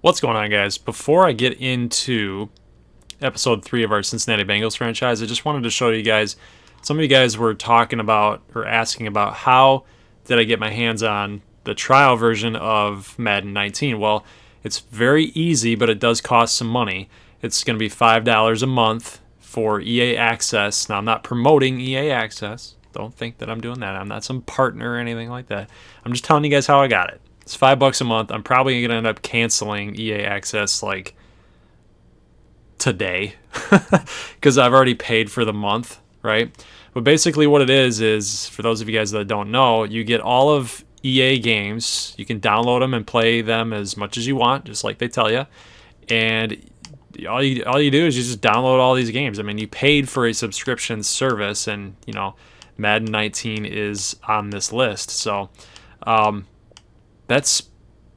What's going on, guys? Before I get into episode 3 of our Cincinnati Bengals franchise, I just wanted to show you guys. Some of you guys were talking about or asking about how did I get my hands on the trial version of Madden 19. Well, it's very easy, but it does cost some money. It's going to be $5 a month for EA Access. Now, I'm not promoting EA Access. Don't think that I'm doing that. I'm not some partner or anything like that. I'm just telling you guys how I got it. It's $5 a month. I'm probably going to end up canceling EA Access like today because I've already paid for the month, right? But basically what it is for those of you guys that don't know, you get all of EA games. You can download them and play them as much as you want, just like they tell you. And all you do is you just download all these games. I mean, you paid for a subscription service, and Madden 19 is on this list. So that's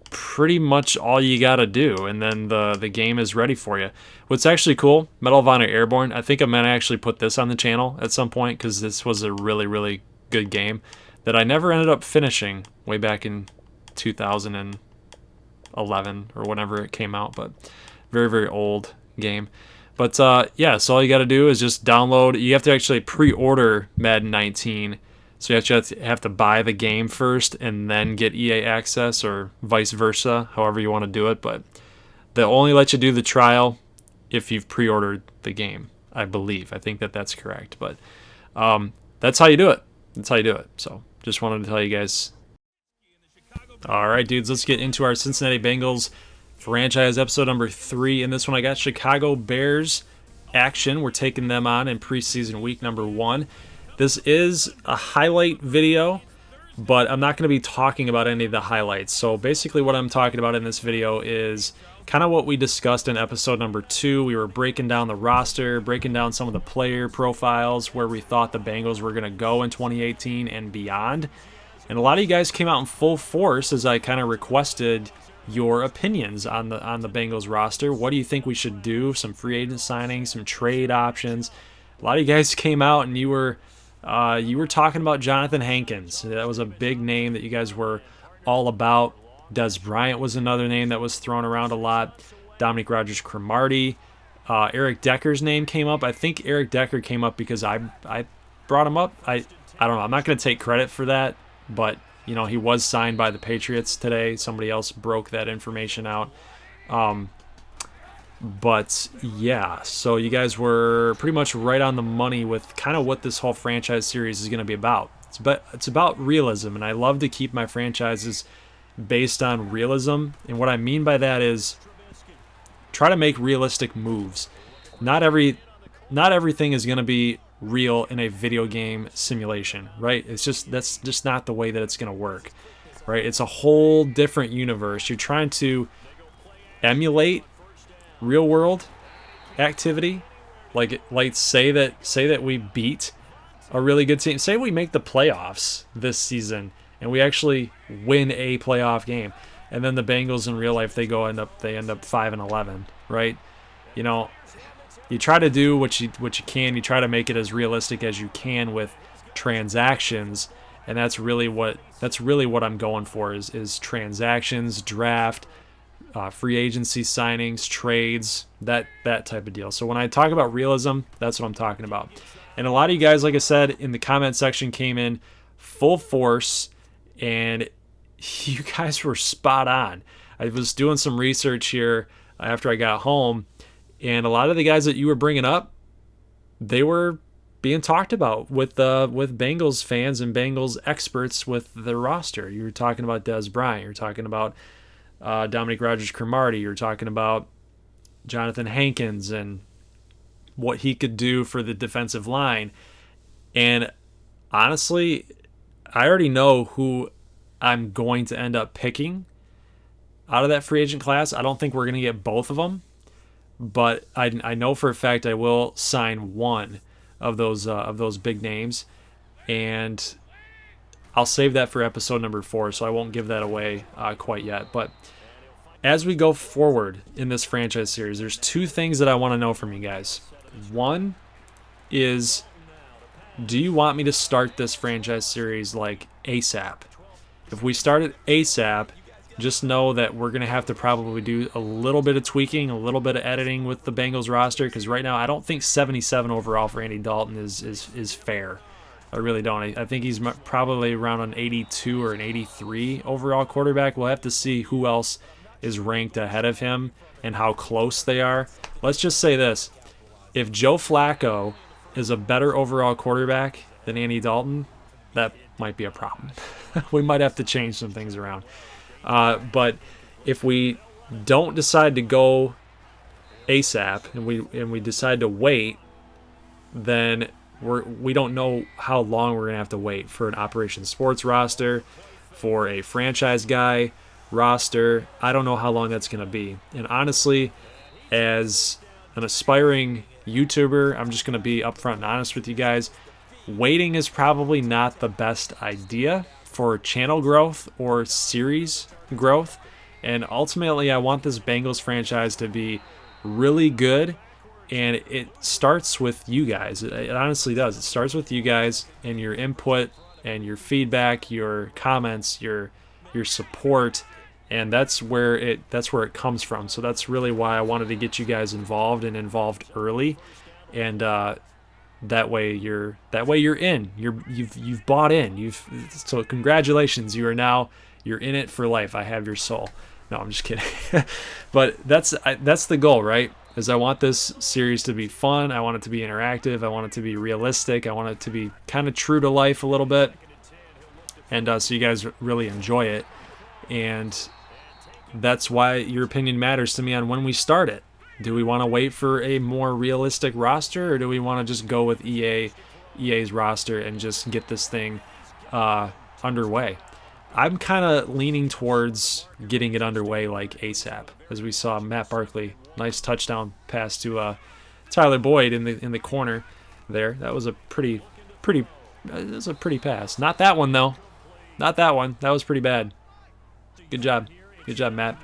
pretty much all you got to do, and then the game is ready for you. What's actually cool, Medal of Honor Airborne, I think I'm going to actually put this on the channel at some point because this was a really, really good game that I never ended up finishing way back in 2011 or whenever it came out, but very, very old game. But yeah, so all you got to do is just download. You have to actually pre-order Madden 19. So you have to buy the game first and then get EA access, or vice versa, however you want to do it. But they'll only let you do the trial if you've pre-ordered the game, I believe. I think that's correct. But that's how you do it. That's how you do it. So just wanted to tell you guys. All right, dudes, let's get into our Cincinnati Bengals franchise episode number 3. In this one, I got Chicago Bears action. We're taking them on in preseason week number 1. This is a highlight video, but I'm not going to be talking about any of the highlights. So basically what I'm talking about in this video is kind of what we discussed in episode number 2. We were breaking down the roster, breaking down some of the player profiles, where we thought the Bengals were going to go in 2018 and beyond. And a lot of you guys came out in full force as I kind of requested your opinions on the Bengals roster. What do you think we should do? Some free agent signings, some trade options. A lot of you guys came out and you were talking about Jonathan Hankins. That was a big name that you guys were all about. Des Bryant was another name that was thrown around a lot. Dominique Rodgers-Cromartie. Eric Decker's name came up. I think Eric Decker came up because I brought him up. I don't know. I'm not going to take credit for that, but he was signed by the Patriots today. Somebody else broke that information out. But yeah, so you guys were pretty much right on the money with kind of what this whole franchise series is going to be about. It's about realism, and I love to keep my franchises based on realism. And what I mean by that is try to make realistic moves. Not everything is going to be real in a video game simulation, right? That's just not the way that it's going to work, right? It's a whole different universe. You're trying to emulate real world activity, like say that we beat a really good team. Say we make the playoffs this season and we actually win a playoff game, and then the Bengals in real life they end up 5-11, right? You try to do what you can. You try to make it as realistic as you can with transactions, and that's really what I'm going for is transactions, draft, free agency signings, trades, that type of deal. So when I talk about realism, that's what I'm talking about. And a lot of you guys, like I said, in the comment section came in full force, and you guys were spot on. I was doing some research here after I got home, and a lot of the guys that you were bringing up, they were being talked about with Bengals fans and Bengals experts with their roster. You were talking about Des Bryant. You were talking about Dominique Rodgers-Cromartie. You're talking about Jonathan Hankins and what he could do for the defensive line. And honestly, I already know who I'm going to end up picking out of that free agent class. I don't think we're going to get both of them, but I know for a fact I will sign one of those big names, and I'll save that for episode number 4, so I won't give that away quite yet. But as we go forward in this franchise series, there's 2 things that I want to know from you guys. One is, do you want me to start this franchise series like ASAP? If we start it ASAP, just know that we're going to have to probably do a little bit of tweaking, a little bit of editing with the Bengals roster, because right now I don't think 77 overall for Andy Dalton is fair. I really don't. I think he's probably around an 82 or an 83 overall quarterback. We'll have to see who else is ranked ahead of him and how close they are. Let's just say this. If Joe Flacco is a better overall quarterback than Andy Dalton, that might be a problem. We might have to change some things around. But if we don't decide to go ASAP and we decide to wait, then we don't know how long we're gonna have to wait for an Operation Sports roster, for a franchise guy roster. I don't know how long that's gonna be. And honestly, as an aspiring YouTuber, I'm just gonna be upfront and honest with you guys. Waiting is probably not the best idea for channel growth or series growth. And ultimately, I want this Bengals franchise to be really good. And it starts with you guys. It honestly does. It starts with you guys and your input and your feedback, your comments, your support, and that's where it comes from. So that's really why I wanted to get you guys involved early, and that way you're in. You've bought in. So congratulations. You're in it for life. I have your soul. No, I'm just kidding. But that's the goal, right? Is I want this series to be fun. I want it to be interactive. I want it to be realistic. I want it to be kind of true to life a little bit. And so you guys really enjoy it. And that's why your opinion matters to me on when we start it. Do we want to wait for a more realistic roster, or do we want to just go with EA's roster and just get this thing underway? I'm kind of leaning towards getting it underway like ASAP, as we saw Matt Barkley, nice touchdown pass to Tyler Boyd in the corner there. That was a pretty pass. Not that one though. Not that one. That was pretty bad. Good job, Matt.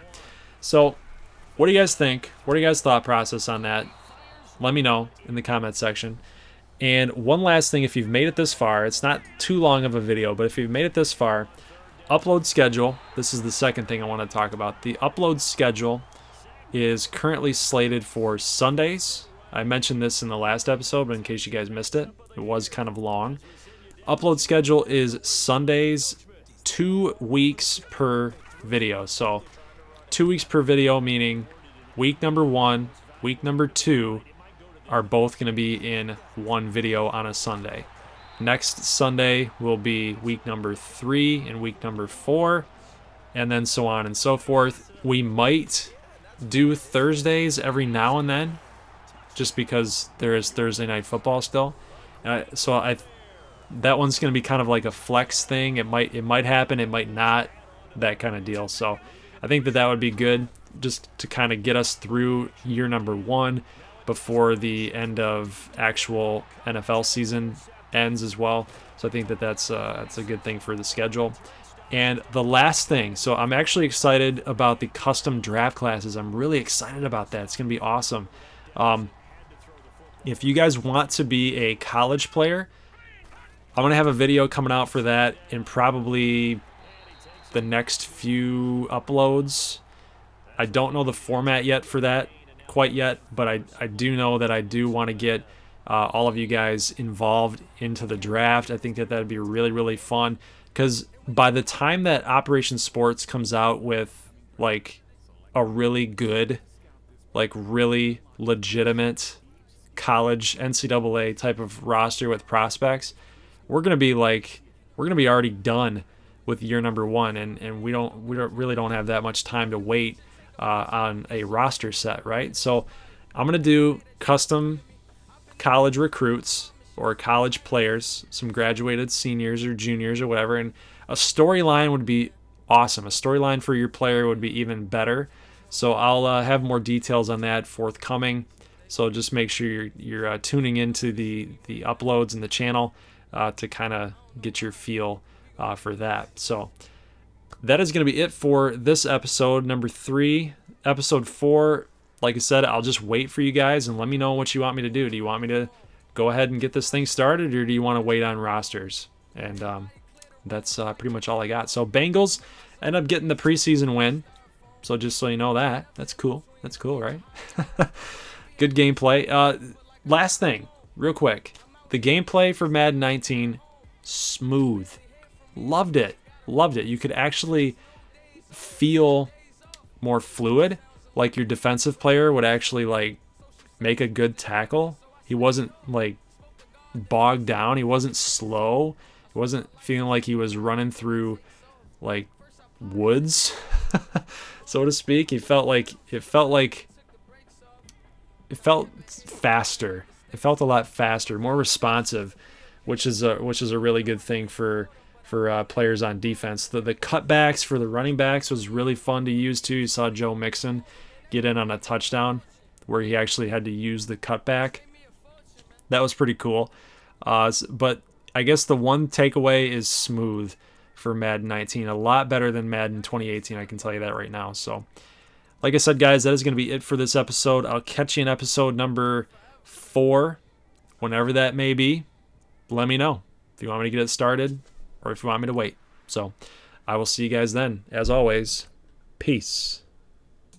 So, what do you guys think? What are you guys' thought process on that? Let me know in the comment section. And one last thing, if you've made it this far, it's not too long of a video, but if you've made it this far, upload schedule. This is the second thing I want to talk about. The upload schedule is currently slated for Sundays. I mentioned this in the last episode, but in case you guys missed it, it was kind of long. Upload schedule is Sundays, 2 weeks per video. So 2 weeks per video, meaning week number 1, week number 2 are both going to be in one video on a Sunday. Next Sunday will be week number 3 and week number 4, and then so on and so forth. We might do Thursdays every now and then, just because there is Thursday night football still. That one's going to be kind of like a flex thing. It might happen, it might not, that kind of deal. So I think that would be good, just to kind of get us through year number 1 before the end of actual NFL season ends as well. So I think that's a good thing for the schedule. And the last thing, so I'm actually excited about the custom draft classes. I'm really excited about that. It's going to be awesome. If you guys want to be a college player, I'm going to have a video coming out for that in probably the next few uploads. I don't know the format yet for that quite yet, but I do know that I do want to get all of you guys involved into the draft. I think that would be really, really fun, because by the time that Operation Sports comes out with like a really good, like really legitimate college NCAA type of roster with prospects, we're gonna be already done with year number 1, and we really don't have that much time to wait on a roster set, right? So I'm gonna do custom college recruits or college players, some graduated seniors or juniors or whatever, and a storyline would be awesome. A storyline for your player would be even better. So I'll have more details on that forthcoming. So just make sure you're tuning into the uploads and the channel to kind of get your feel for that. So that is going to be it for this episode, number 3. Episode 4, like I said, I'll just wait for you guys and let me know what you want me to do. Do you want me to go ahead and get this thing started, or do you want to wait on rosters? And That's pretty much all I got. So Bengals end up getting the preseason win. So just so you know that. That's cool. That's cool, right? Good gameplay. Last thing, real quick. The gameplay for Madden 19, smooth. Loved it. Loved it. You could actually feel more fluid. Like your defensive player would actually like make a good tackle. He wasn't like bogged down. He wasn't slow. He wasn't feeling like he was running through like woods, so to speak. It felt faster. It felt a lot faster, more responsive, which is a really good thing for players on defense. The cutbacks for the running backs was really fun to use too. You saw Joe Mixon get in on a touchdown where he actually had to use the cutback. That was pretty cool. But I guess the one takeaway is smooth for Madden 19. A lot better than Madden 2018, I can tell you that right now. So, like I said, guys, that is going to be it for this episode. I'll catch you in episode number 4, whenever that may be. Let me know if you want me to get it started or if you want me to wait. So, I will see you guys then. As always, peace.